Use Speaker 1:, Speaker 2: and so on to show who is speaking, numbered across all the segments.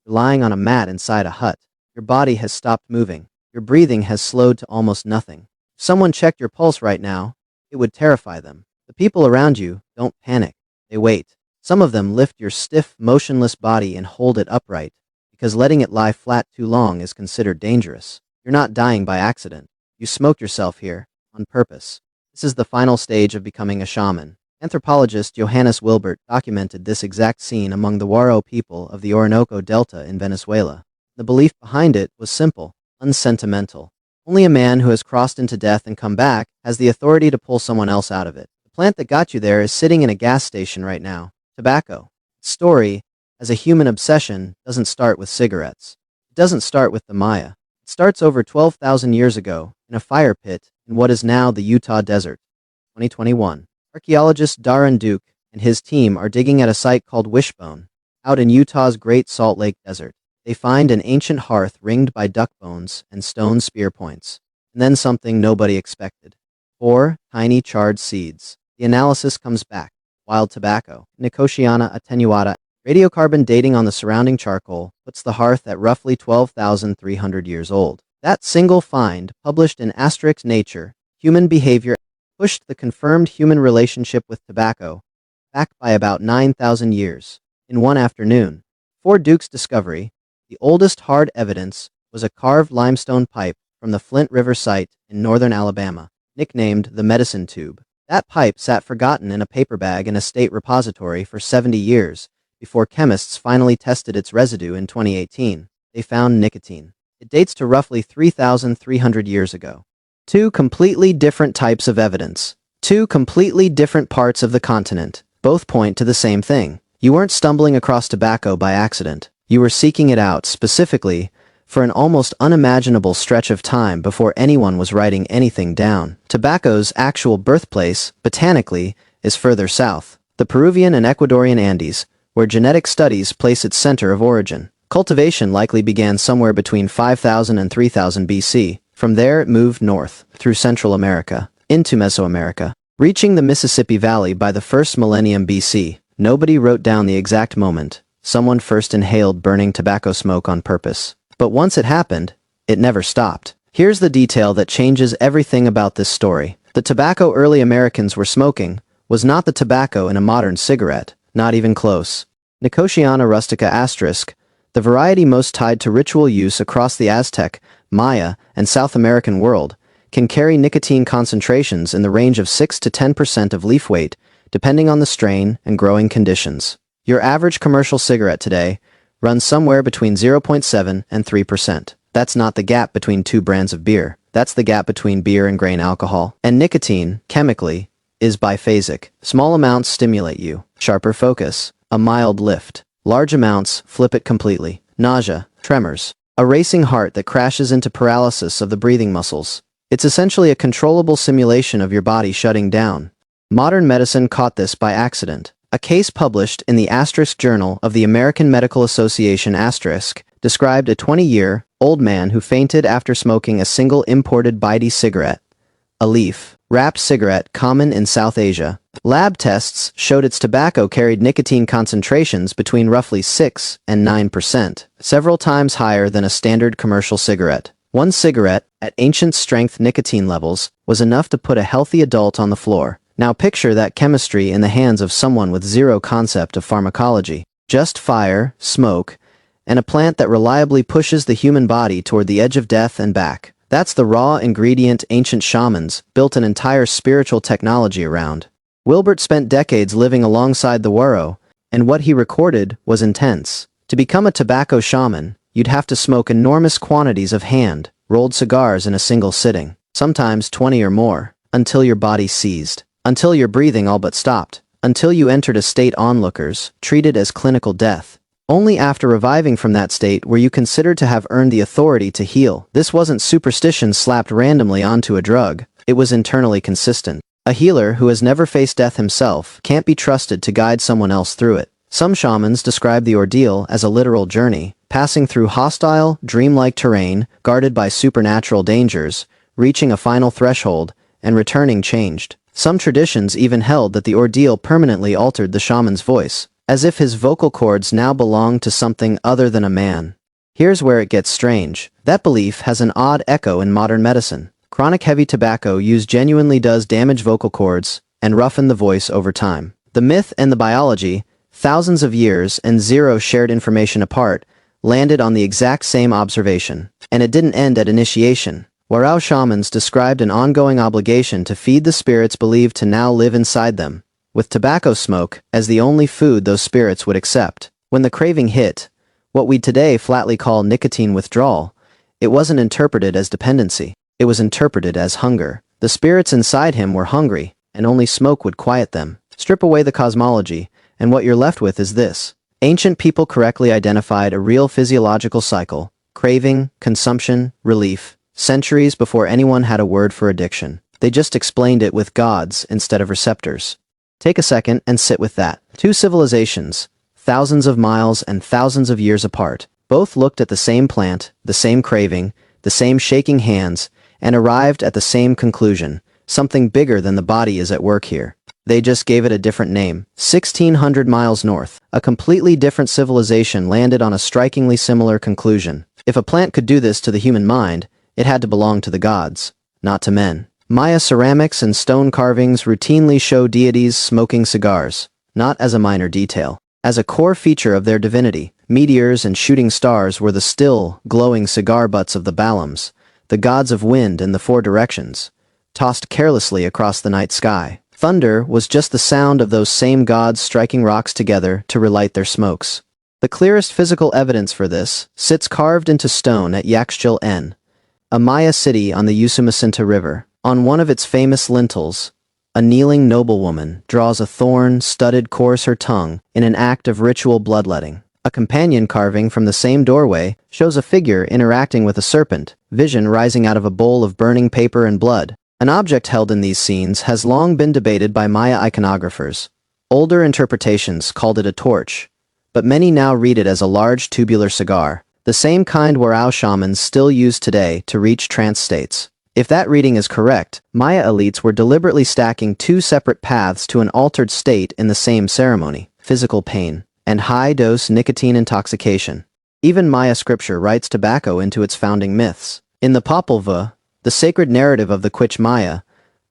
Speaker 1: You're lying on a mat inside a hut. Your body has stopped moving. Your breathing has slowed to almost nothing. If someone checked your pulse right now, it would terrify them. The people around you don't panic. They wait. Some of them lift your stiff, motionless body and hold it upright, because letting it lie flat too long is considered dangerous. You're not dying by accident. You smoked yourself here, on purpose. This is the final stage of becoming a shaman. Anthropologist Johannes Wilbert documented this exact scene among the Waro people of the Orinoco Delta in Venezuela. The belief behind it was simple, unsentimental. Only a man who has crossed into death and come back has the authority to pull someone else out of it. The plant that got you there is sitting in a gas station right now. Tobacco. Its story, as a human obsession, doesn't start with cigarettes. It doesn't start with the Maya. It starts over 12,000 years ago, in a fire pit in what is now the Utah desert. 2021. Archaeologist Darren Duke and his team are digging at a site called Wishbone, out in Utah's Great Salt Lake Desert. They find an ancient hearth ringed by duck bones and stone spear points. And then something nobody expected. 4 tiny charred seeds. The analysis comes back. Wild tobacco, Nicotiana attenuata. Radiocarbon dating on the surrounding charcoal puts the hearth at roughly 12,300 years old. That single find, published in Nature, Human Behavior, pushed the confirmed human relationship with tobacco back by about 9,000 years. In one afternoon, for Duke's discovery, the oldest hard evidence was a carved limestone pipe from the Flint River site in northern Alabama, nicknamed the medicine tube. That pipe sat forgotten in a paper bag in a state repository for 70 years before chemists finally tested its residue in 2018. They found nicotine. It dates to roughly 3,300 years ago. 2 completely different types of evidence. 2 completely different parts of the continent. Both point to the same thing. You weren't stumbling across tobacco by accident. You were seeking it out, specifically, for an almost unimaginable stretch of time before anyone was writing anything down. Tobacco's actual birthplace, botanically, is further south, the Peruvian and Ecuadorian Andes, where genetic studies place its center of origin. Cultivation likely began somewhere between 5,000 and 3,000 BC. From there it moved north, through Central America, into Mesoamerica, reaching the Mississippi Valley by the first millennium BC. Nobody wrote down the exact moment someone first inhaled burning tobacco smoke on purpose. But once it happened, it never stopped. Here's the detail that changes everything about this story. The tobacco early Americans were smoking was not the tobacco in a modern cigarette, not even close. Nicotiana rustica *, the variety most tied to ritual use across the Aztec, Maya, and South American world, can carry nicotine concentrations in the range of 6 to 10% of leaf weight, depending on the strain and growing conditions. Your average commercial cigarette today runs somewhere between 0.7 and 3%. That's not the gap between 2 brands of beer. That's the gap between beer and grain alcohol. And nicotine, chemically, is biphasic. Small amounts stimulate you. Sharper focus. A mild lift. Large amounts flip it completely. Nausea. Tremors. A racing heart that crashes into paralysis of the breathing muscles. It's essentially a controllable simulation of your body shutting down. Modern medicine caught this by accident. A case published in the * Journal of the American Medical Association * described a 20-year-old man who fainted after smoking a single imported Bidi cigarette, a leaf-wrapped cigarette common in South Asia. Lab tests showed its tobacco carried nicotine concentrations between roughly 6 and 9%, several times higher than a standard commercial cigarette. One cigarette, at ancient strength nicotine levels, was enough to put a healthy adult on the floor. Now picture that chemistry in the hands of someone with zero concept of pharmacology. Just fire, smoke, and a plant that reliably pushes the human body toward the edge of death and back. That's the raw ingredient ancient shamans built an entire spiritual technology around. Wilbert spent decades living alongside the Waro, and what he recorded was intense. To become a tobacco shaman, you'd have to smoke enormous quantities of hand-rolled cigars in a single sitting, sometimes 20 or more, until your body seized. Until your breathing all but stopped, until you entered a state onlookers treated as clinical death. Only after reviving from that state were you considered to have earned the authority to heal. This wasn't superstition slapped randomly onto a drug, it was internally consistent. A healer who has never faced death himself can't be trusted to guide someone else through it. Some shamans describe the ordeal as a literal journey, passing through hostile, dreamlike terrain, guarded by supernatural dangers, reaching a final threshold, and returning changed. Some traditions even held that the ordeal permanently altered the shaman's voice. as if his vocal cords now belonged to something other than a man. Here's where it gets strange. That belief has an odd echo in modern medicine. Chronic heavy tobacco use genuinely does damage vocal cords and roughen the voice over time. The myth and the biology, thousands of years and zero shared information apart, landed on the exact same observation. And it didn't end at initiation. Warao shamans described an ongoing obligation to feed the spirits believed to now live inside them, with tobacco smoke as the only food those spirits would accept. When the craving hit, what we today flatly call nicotine withdrawal, it wasn't interpreted as dependency. It was interpreted as hunger. The spirits inside him were hungry, and only smoke would quiet them. Strip away the cosmology, and what you're left with is this. Ancient people correctly identified a real physiological cycle: craving, consumption, relief, centuries before anyone had a word for addiction. They just explained it with gods instead of receptors. Take a second and sit with that. Two civilizations, thousands of miles and thousands of years apart, both looked at the same plant, the same craving, the same shaking hands, and arrived at the same conclusion: something bigger than the body is at work here. They just gave it a different name. 1,600 miles north, a completely different civilization landed on a strikingly similar conclusion. If a plant could do this to the human mind, it had to belong to the gods, not to men. Maya ceramics and stone carvings routinely show deities smoking cigars, not as a minor detail. As a core feature of their divinity, meteors and shooting stars were the still, glowing cigar butts of the Balams, the gods of wind in the four directions, tossed carelessly across the night sky. Thunder was just the sound of those same gods striking rocks together to relight their smokes. The clearest physical evidence for this sits carved into stone at Yaxchil N, a Maya city on the Usumacinta River. On one of its famous lintels, a kneeling noblewoman draws a thorn-studded course her tongue in an act of ritual bloodletting. A companion carving from the same doorway shows a figure interacting with a serpent, vision rising out of a bowl of burning paper and blood. An object held in these scenes has long been debated by Maya iconographers. Older interpretations called it a torch, but many now read it as a large tubular cigar, the same kind Warao shamans still use today to reach trance states. If that reading is correct, Maya elites were deliberately stacking two separate paths to an altered state in the same ceremony: physical pain and high-dose nicotine intoxication. Even Maya scripture writes tobacco into its founding myths. In the Popol Vuh, the sacred narrative of the Quiche Maya,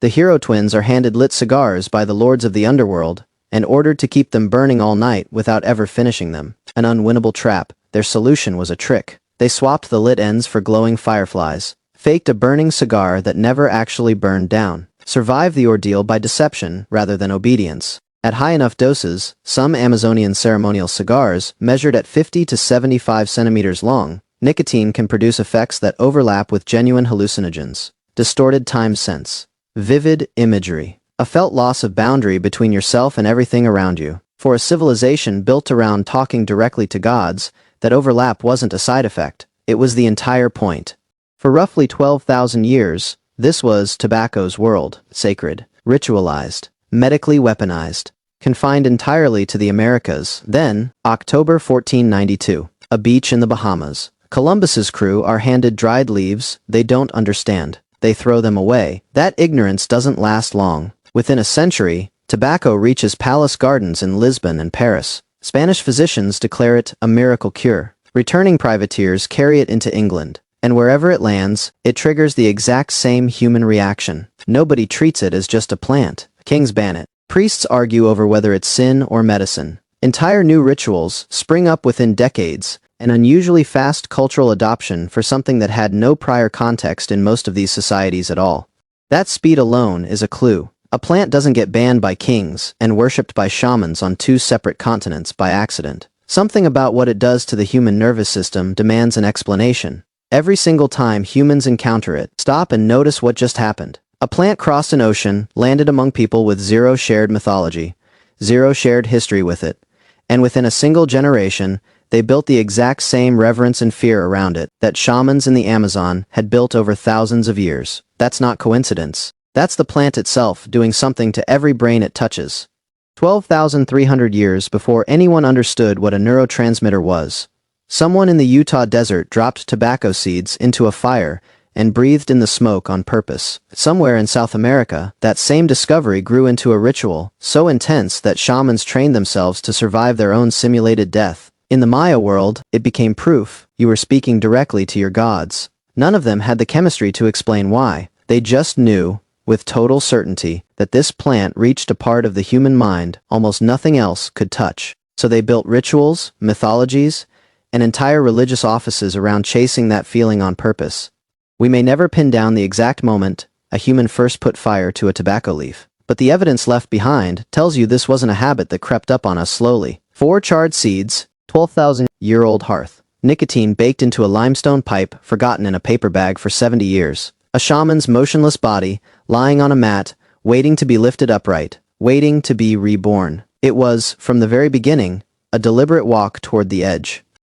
Speaker 1: the hero twins are handed lit cigars by the lords of the underworld and ordered to keep them burning all night without ever finishing them. An unwinnable trap. Their solution was a trick. They swapped the lit ends for glowing fireflies, faked a burning cigar that never actually burned down, survived the ordeal by deception rather than obedience. At high enough doses, some Amazonian ceremonial cigars, measured at 50 to 75 centimeters long, nicotine can produce effects that overlap with genuine hallucinogens. Distorted time sense. Vivid imagery. A felt loss of boundary between yourself and everything around you. For a civilization built around talking directly to gods, that overlap wasn't a side effect. It was the entire point. For roughly 12,000 years, this was tobacco's world: sacred, ritualized, medically weaponized, confined entirely to the Americas. Then, October 1492, a beach in the Bahamas. Columbus's crew are handed dried leaves they don't understand. They throw them away. That ignorance doesn't last long. Within a century, tobacco reaches palace gardens in Lisbon and Paris. Spanish physicians declare it a miracle cure. Returning privateers carry it into England. And wherever it lands, it triggers the exact same human reaction. Nobody treats it as just a plant. Kings ban it. Priests argue over whether it's sin or medicine. Entire new rituals spring up within decades, an unusually fast cultural adoption for something that had no prior context in most of these societies at all. That speed alone is a clue. A plant doesn't get banned by kings and worshipped by shamans on two separate continents by accident. Something about what it does to the human nervous system demands an explanation. Every single time humans encounter it, stop and notice what just happened. A plant crossed an ocean, landed among people with zero shared mythology, zero shared history with it, and within a single generation, they built the exact same reverence and fear around it that shamans in the Amazon had built over thousands of years. That's not coincidence. That's the plant itself doing something to every brain it touches. 12,300 years before anyone understood what a neurotransmitter was, someone in the Utah desert dropped tobacco seeds into a fire and breathed in the smoke on purpose. Somewhere in South America, that same discovery grew into a ritual, so intense that shamans trained themselves to survive their own simulated death. In the Maya world, it became proof you were speaking directly to your gods. None of them had the chemistry to explain why. They just knew, with total certainty, that this plant reached a part of the human mind almost nothing else could touch. So they built rituals, mythologies, and entire religious offices around chasing that feeling on purpose. We may never pin down the exact moment a human first put fire to a tobacco leaf, but the evidence left behind tells you this wasn't a habit that crept up on us slowly. 4 charred seeds, 12,000-year-old hearth, nicotine baked into a limestone pipe forgotten in a paper bag for 70 years. A shaman's motionless body, lying on a mat, waiting to be lifted upright, waiting to be reborn. It was, from the very beginning, a deliberate walk toward the edge.